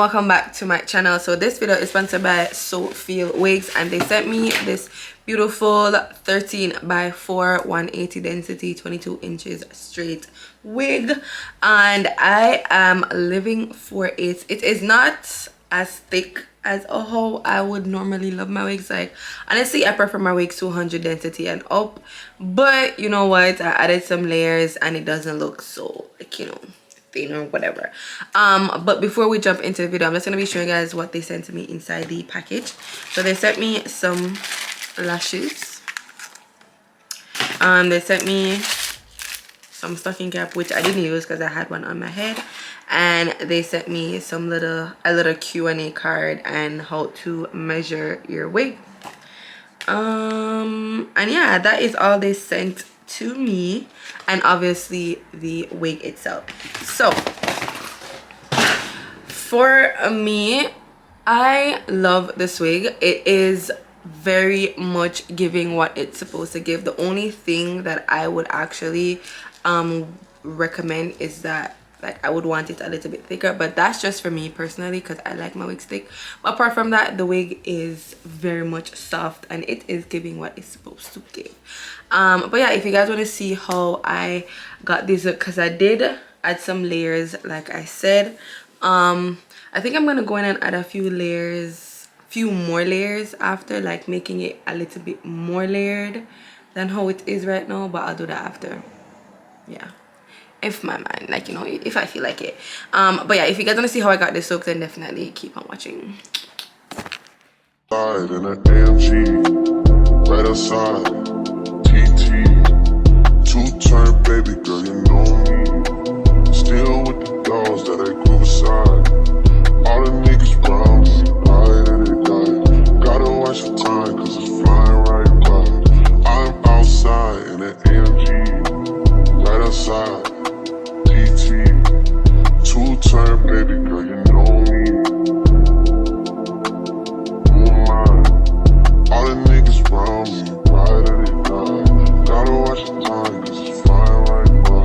welcome back to my channel. So this video is sponsored by Sofeel Wigs, and they sent me this beautiful 13 by 4 180 density 22 inches straight wig, and I am living for it. It is not as thick as how I would normally love my wigs. Like, honestly, I prefer my wigs 200 density and up, but you know what, I added some layers and it doesn't look so, like, you know, thin or whatever. But before we jump into the video, I'm just gonna be showing you guys what they sent to me inside the package. So they sent me some lashes, they sent me some stocking cap, which I didn't use because I had one on my head, and they sent me some a little Q&A card and how to measure your wig. And yeah, that is all they sent to me, and obviously the wig itself. So for me, I love this wig. It is very much giving what it's supposed to give. The only thing that I would actually recommend is that, like, I would want it a little bit thicker, but that's just for me personally because I like my wigs thick. But apart from that, the wig is very much soft and it is giving what it's supposed to give. But yeah, if you guys want to see how I got this, because I did add some layers, like I said, I think I'm gonna go in and add a few more layers after, like making it a little bit more layered than how it is right now, but I'll do that after. Yeah, if my mind, like, you know, if I feel like it. But yeah, if you guys want to see how I got this look, then definitely keep on watching. In an AMG, right outside, TT, two-turn baby girl, you know me. Still with the dolls that I grew beside. All the niggas round me, right at it die. Gotta watch the time, cause it's flying right by. I'm outside in an AMG, right outside, TT, two-turn baby girl, you know me. All the niggas round me, right at it die. Gotta watch the time, cause it's flying right by.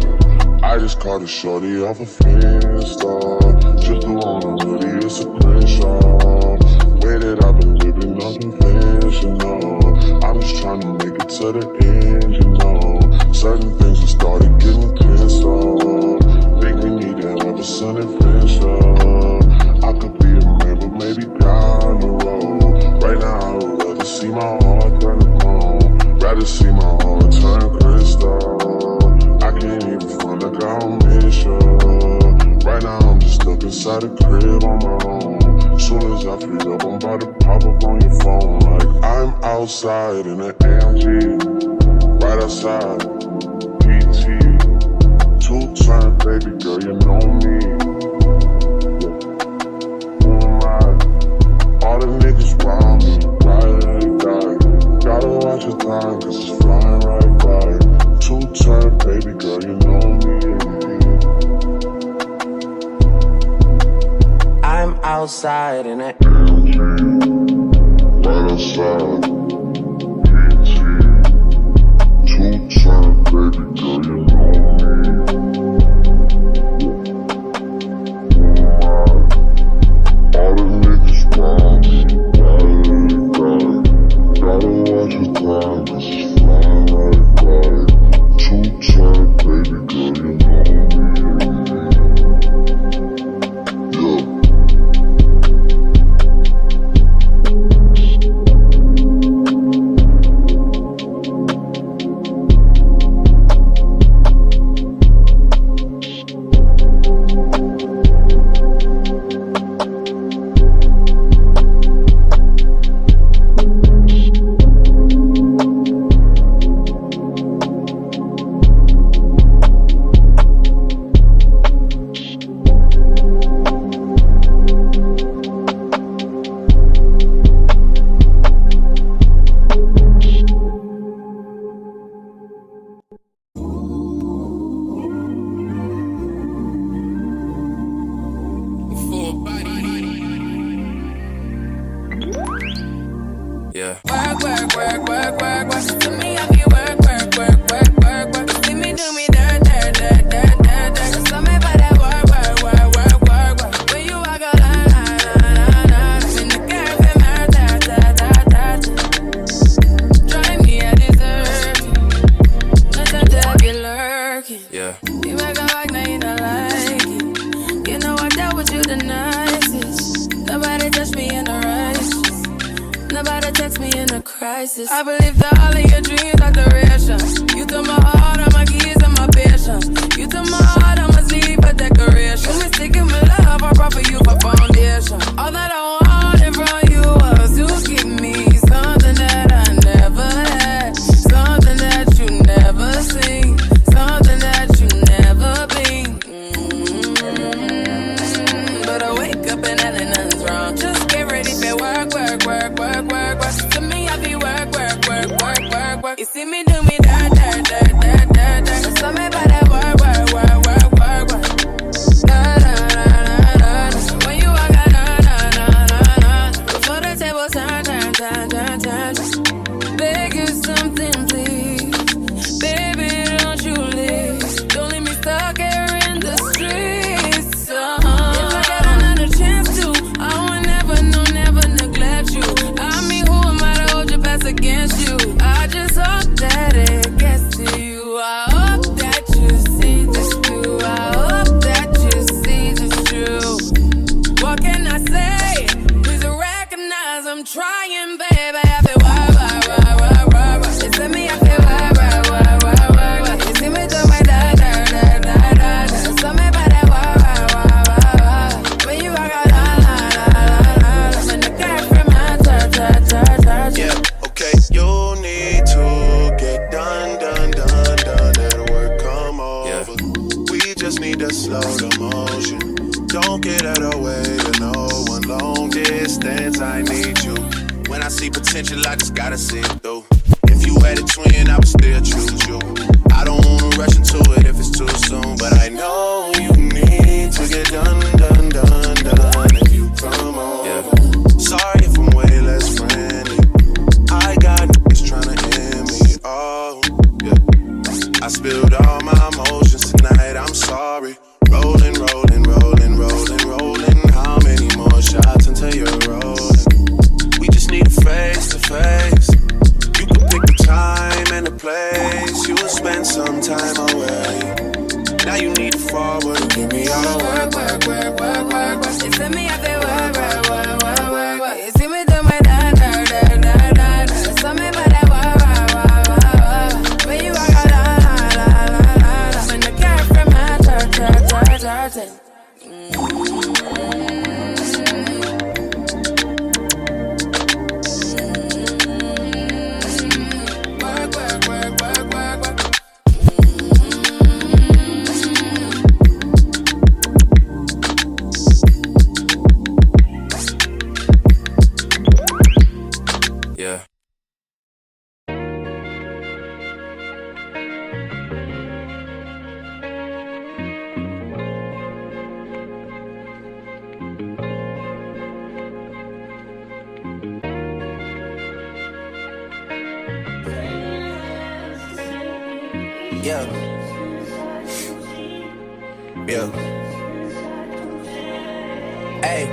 I just caught a shorty off a Finsta. Just the one on hoodie, it's a Crenshaw. Way that I've been living unconventional. I'm just trying to make it to the end, you know. Certain things have started getting pissed off. Think we need to have a son adventure. I could be a man, but maybe down the road. Right now, I would rather see my heart turn to chrome. Rather see my heart turn crystal. I can't even front like I don't miss you. Right now, I'm just stuck inside the crib on my own. Soon as I free up, I'm about to pop up on your phone. Like, I'm outside in an AMG, right outside, PT, two-turn baby girl, you know me. All the niggas round me, right at it die. Gotta watch the time, cause it's flying right by. Two-turn baby girl, you know me. I'm outside in it. Right outside, PT, two-turn baby girl, you know me. All the niggas round me, right at it die. Gotta watch the time, cause it's flying right by. Two-turn baby girl, you know me. Yeah. Yeah. Work, work, work, work, work, work. To me, I can work, work, work, work, work, work. See me do me dirt, dirt, dirt, dirt, dirt, dirt. So me by that work, work, work, work, work, work. When you walk a line, line, about to text me in a crisis. I believe that all of your dreams are duration. You took my heart, all my keys, and my patience. You took my heart, I must leave a decoration. You mistaken my love, I brought for you for foundation. All that I wanted from you was to give me something that I never had, something that you never seen, something that you never been. But I wake up and nothing's wrong. Just get ready for work, work, work, work, work, work. To me, I be work, work, work, work, work, work. You see me do me dirt, dirt, dirt, dirt, dirt, dirt. So me by that work, work, work, work, work, work. Da da da da da. When you walk out, da da da da da. Before the table turn, turn, turn, turn, turn, turn. Beg you something, please, baby, don't you leave. Don't leave me stuck here in the streets. If I get another chance to, I will never, no, never neglect you. I mean, who am I to hold your best against you? I just hope that it gets to you. I hope that you see this through. I hope that you see this true. What can I say? Please recognize I'm trying, baby. I feel why. You see me, I feel why. You see me do my da da da da da. So me by that why. When you walk out, la la la la la. When the cat from my touch. Yeah, okay, you need to get done. That'll work, come over. We just need to slow the motion. Don't get out of the way to no one. Long distance, I need you. When I see potential, I just gotta see it through. If you had a twin, I would still choose you. I don't wanna rush into it if it's too soon, but I know you need to get done. If you come over. Sorry if I'm way less friendly. I got niggas tryna end me. Oh, yeah. I spilled all my emotions tonight. I'm sorry. Rolling. How many more shots until you're rolling? We just need a face to face. You can pick the time and the place. You will spend some time away. Now you need to forward and give me all the work. You see me, I feel work. You see me do my da da da da da. So me by that work. When you walk out, la. When the cat from my touch. Yeah. Yeah. Hey,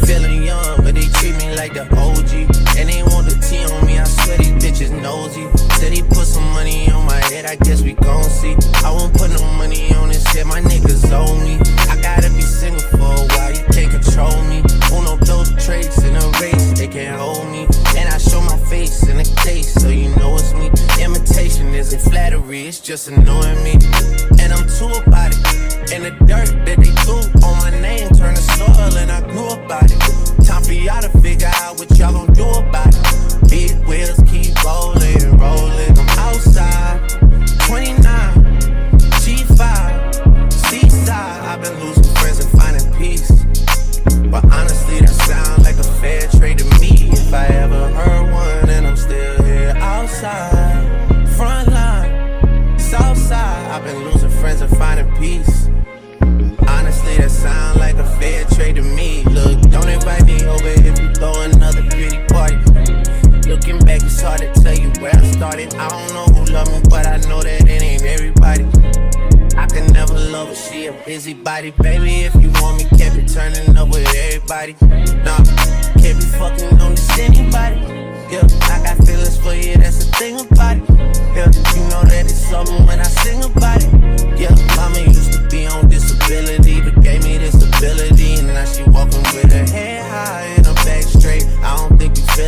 feeling young, but they treat me like the OG. And they want the T on me, I swear these bitches nosy. Said he put some money on my head, I guess we gon' see. I won't put no money on this shit, my niggas owe me. I gotta be single for a while, you can't control me. Uno those traits in a race, they can't hold me. And I show my face in a case, so you know it's me. Imitation isn't flattery, it's just annoying me. And I'm too about it. And the dirt that they threw on my name turned to soil, and I grew about it. Time for y'all to figure out what y'all gon' do about it. Big wheels keep rolling. I'm outside, 29, G5, seaside. I've been losing friends and finding peace. But honestly, that sounds like a fair trade to me. If I ever heard one, and I'm still here outside, front line, south side. I've been losing friends and finding peace. Honestly, that sound like a fair trade to me. Look, don't invite me over if you throw another pretty party. Looking back, it's hard to tell you where I started. I don't know who loved me, but I know that it ain't everybody. I can never love her, she a busybody. Baby, if you want me, can't be turning up with everybody. Nah, can't be fucking on this anybody. Yeah, I got feelings for you, that's the thing about it. Yeah, you know that it's something when I sing about it. Yeah, mama used to be on disability, but gave me this ability. And now she walking with her head high and her back straight. I don't think you feel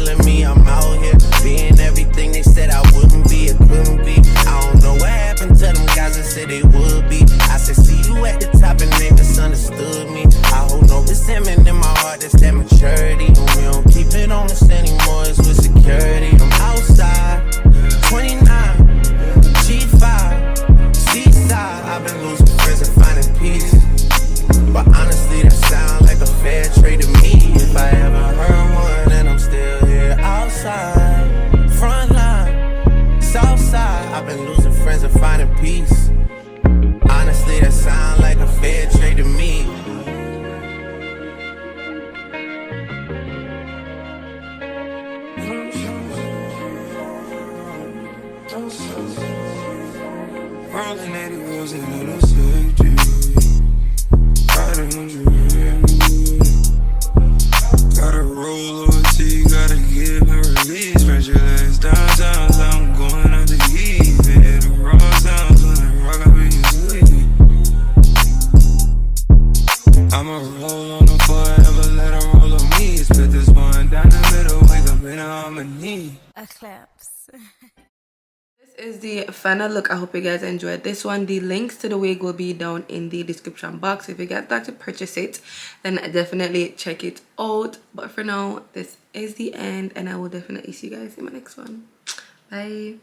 80 rolls and it'll save you. Riding on you. Gotta roll OT, gotta give and release. Spread your legs downtown, so I'm going out to eat. Hit the raw sounds when I rock, I be asleep. I'ma roll on them forever, let her roll on me. Split this one down the middle, wake up in harmony. Assalaxx. This is the final look. I hope you guys enjoyed this one. The links to the wig will be down in the description box. If you guys like to purchase it, then definitely check it out. But for now, this is the end, and I will definitely see you guys in my next one. Bye.